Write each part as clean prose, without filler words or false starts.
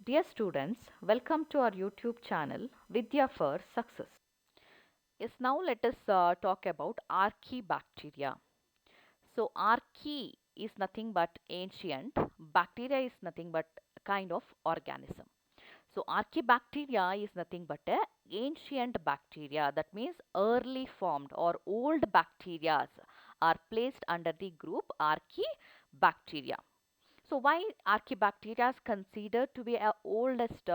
Dear students, welcome to our YouTube channel Vidya for Success. Yes, now let us talk about Archaebacteria. So, archae is nothing but ancient, bacteria is nothing but a kind of organism. So, Archaebacteria is nothing but a ancient bacteria, that means early formed or old bacteria are placed under the group Archaebacteria. So why Archaebacteria is considered to be a oldest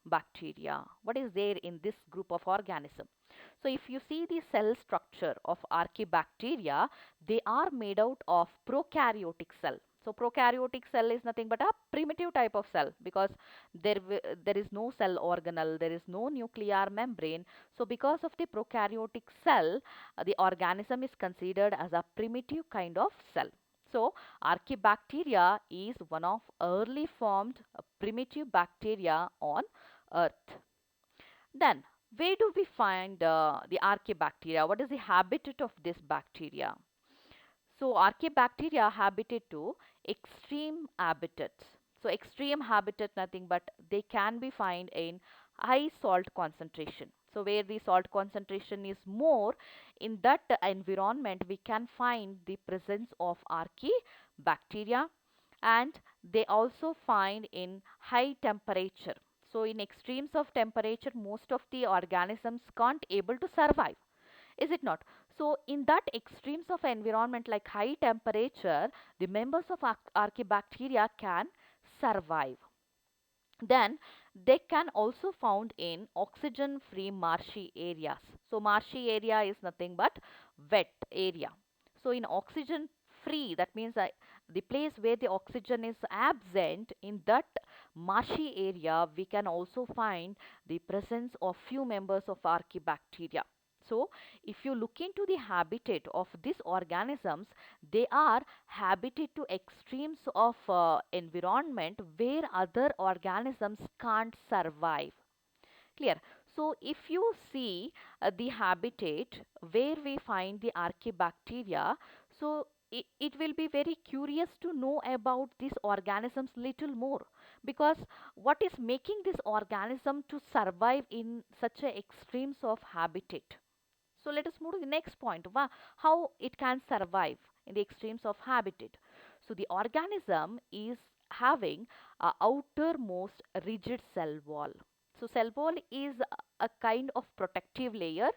bacteria? What is there in this group of organism? So if you see the cell structure of Archaebacteria, they are made out of prokaryotic cell. So prokaryotic cell is nothing but a primitive type of cell because there is no cell organelle, there is no nuclear membrane. So because of the prokaryotic cell, the organism is considered as a primitive kind of cell. So Archaebacteria is one of early formed primitive bacteria on earth. Then where do we find the Archaebacteria? What is the habitat of this bacteria? So Archaebacteria habitat to extreme habitats. So extreme habitat nothing but they can be found in high salt concentration. So where the salt concentration is more, in that environment we can find the presence of Archaebacteria, and they also find in high temperature. So in extremes of temperature most of the organisms can't able to survive, is it not? So in that extremes of environment like high temperature, the members of Archaebacteria can survive. Then they can also found in oxygen free marshy areas. So marshy area is nothing but wet area. So in oxygen free, that means the place where the oxygen is absent, in that marshy area we can also find the presence of few members of Archaebacteria. So if you look into the habitat of these organisms, they are habitat to extremes of environment where other organisms can't survive. Clear? So if you see the habitat where we find the Archaebacteria, so it will be very curious to know about these organisms little more, because what is making this organism to survive in such a extremes of habitat? So let us move to the next point. How it can survive in the extremes of habitat. So the organism is having a outermost rigid cell wall. So cell wall is a kind of protective layer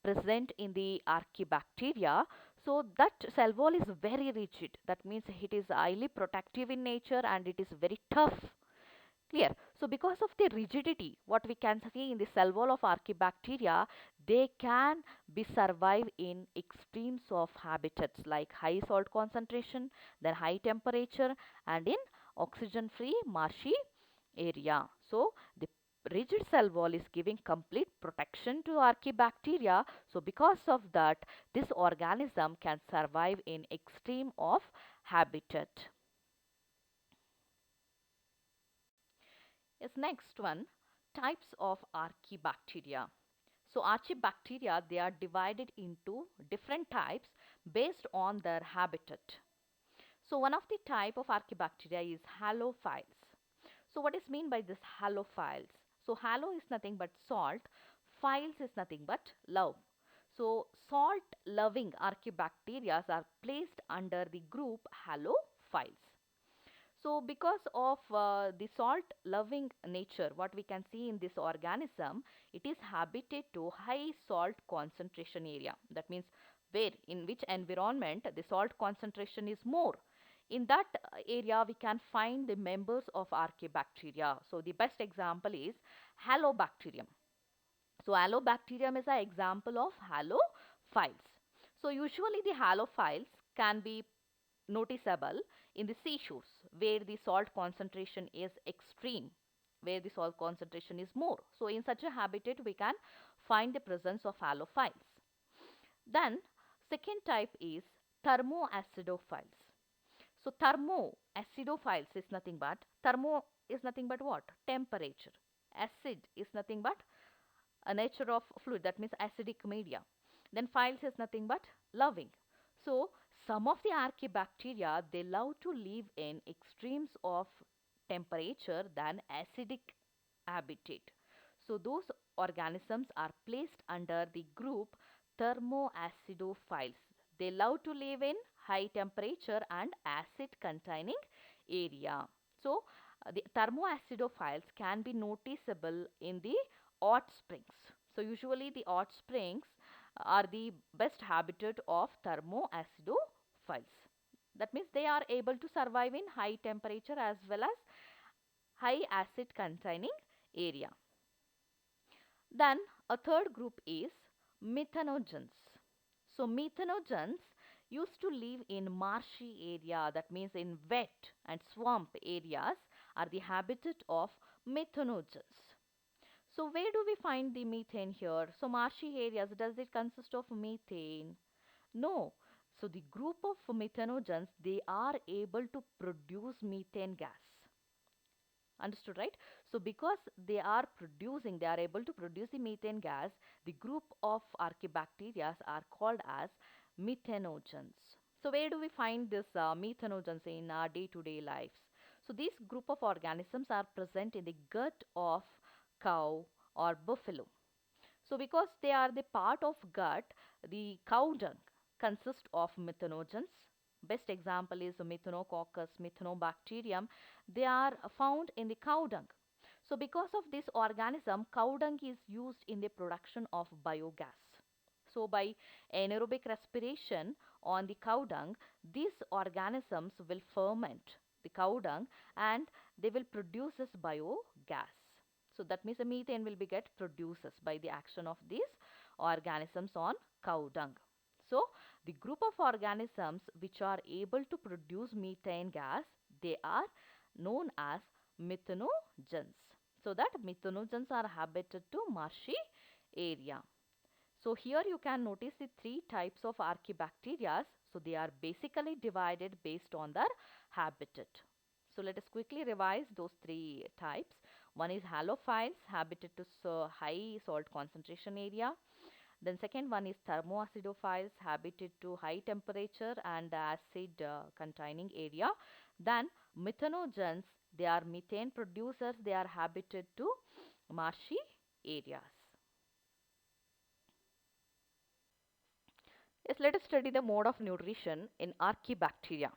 present in the Archaebacteria. So that cell wall is very rigid. That means it is highly protective in nature and it is very tough. Clear? So because of the rigidity, what we can see in the cell wall of Archaebacteria, they can be survive in extremes of habitats like high salt concentration, then high temperature, and in oxygen free marshy area. So the rigid cell wall is giving complete protection to Archaebacteria. So because of that, this organism can survive in extreme of habitat. Yes, next one, types of Archaebacteria. So Archaebacteria, they are divided into different types based on their habitat. So one of the type of Archaebacteria is halophiles. So what is mean by this halophiles? So halo is nothing but salt, philes is nothing but love. So salt loving Archaebacteria are placed under the group halophiles. So because of the salt loving nature, what we can see in this organism, it is habitat to high salt concentration area. That means where, in which environment the salt concentration is more. In that area we can find the members of Archaebacteria. So the best example is Halobacterium. So Halobacterium is an example of halophiles. So usually the halophiles can be noticeable in the seashores where the salt concentration is extreme, where the salt concentration is more. So in such a habitat we can find the presence of halophiles. Then second type is thermoacidophiles. So thermoacidophiles is nothing but, thermo is nothing but what? Temperature. Acid is nothing but a nature of fluid, that means acidic media. Then philes is nothing but loving. So some of the Archaebacteria, they love to live in extremes of temperature than acidic habitat. So those organisms are placed under the group thermoacidophiles. They love to live in high temperature and acid containing area. So the thermoacidophiles can be noticeable in the hot springs. So usually the hot springs are the best habitat of thermoacidophiles. That means they are able to survive in high temperature as well as high acid containing area. Then a third group is methanogens. So methanogens used to live in marshy area, that means in wet and swamp areas are the habitat of methanogens. So where do we find the methane here? So marshy areas, does it consist of methane? No. So the group of methanogens, they are able to produce methane gas. Understood, right? So because they are able to produce the methane gas, the group of archaebacteria are called as methanogens. So where do we find this methanogens in our day-to-day lives? So these group of organisms are present in the gut of cow or buffalo. So because they are the part of gut, the cow dung consists of methanogens. Best example is Methanococcus, Methanobacterium. They are found in the cow dung. So because of this organism, cow dung is used in the production of biogas. So by anaerobic respiration on the cow dung, these organisms will ferment the cow dung and they will produce this biogas. So that means the methane will be get produces by the action of these organisms on cow dung. So the group of organisms which are able to produce methane gas, they are known as methanogens. So that methanogens are habited to marshy area. So here you can notice the three types of archaebacteria. So they are basically divided based on their habitat. So let us quickly revise those three types. One is halophiles, habitat to high salt concentration area. Then second one is thermoacidophiles, habitat to high temperature and acid containing area. Then methanogens, they are methane producers, they are habitat to marshy areas. Yes, let us study the mode of nutrition in Archaebacteria.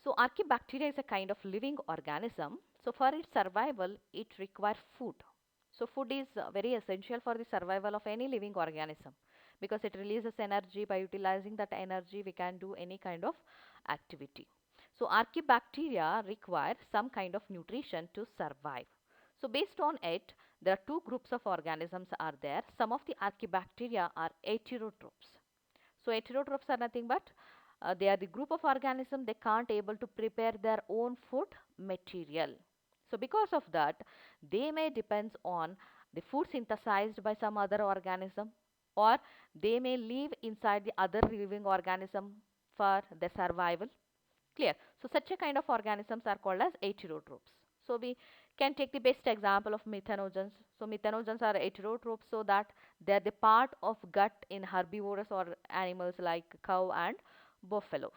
So Archaebacteria is a kind of living organism. So for its survival, it requires food. So food is very essential for the survival of any living organism because it releases energy. By utilizing that energy, we can do any kind of activity. So Archaebacteria require some kind of nutrition to survive. So based on it, there are two groups of organisms are there. Some of the Archaebacteria are heterotrophs. So heterotrophs are nothing but they are the group of organisms they can't able to prepare their own food material. So because of that, they may depends on the food synthesized by some other organism, or they may live inside the other living organism for their survival. Clear? So such a kind of organisms are called as heterotrophs. So we can take the best example of methanogens. So methanogens are heterotrophs, so that they are the part of gut in herbivorous or animals like cow and buffaloes.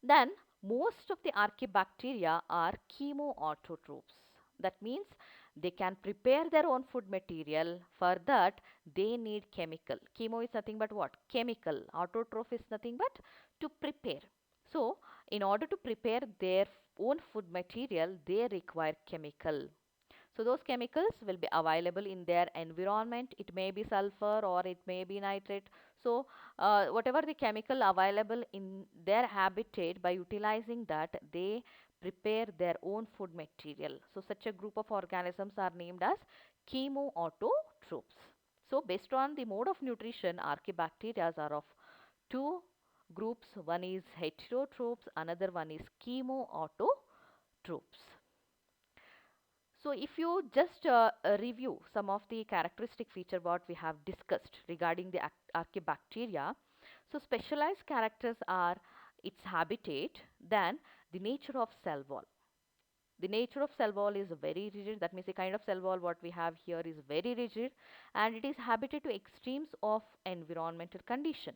Then most of the archaebacteria are chemoautotrophs. That means they can prepare their own food material. For that, they need chemical. Chemo is nothing but what? Chemical. Autotroph is nothing but to prepare. So, in order to prepare their own food material, they require chemical. So those chemicals will be available in their environment. It may be sulfur or it may be nitrate. So whatever the chemical available in their habitat, by utilizing that, they prepare their own food material. So such a group of organisms are named as chemoautotrophs. So based on the mode of nutrition, archaebacteria are of two groups. One is heterotrophs, another one is chemoautotrophs. So if you just review some of the characteristic feature what we have discussed regarding the archaebacteria, so specialized characters are its habitat, then the nature of cell wall. The nature of cell wall is very rigid. That means the kind of cell wall what we have here is very rigid, and it is habited to extremes of environmental condition.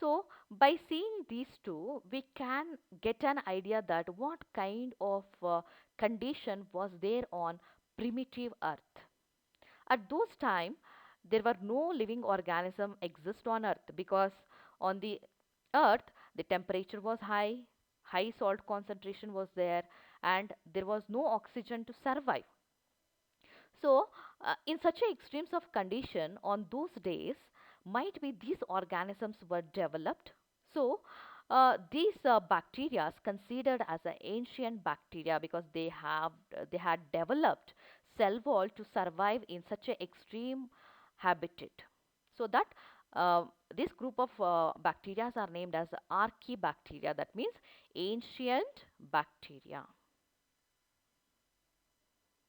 So, by seeing these two, we can get an idea that what kind of condition was there on primitive Earth. At those time, there were no living organism exist on Earth because on the Earth the temperature was high, high salt concentration was there, and there was no oxygen to survive. So, in such a extremes of condition on those days, might be these organisms were developed. So, these bacteria considered as an ancient bacteria because they had developed cell wall to survive in such a extreme habitat. So that uh, this group of bacteria are named as archaebacteria. That means ancient bacteria.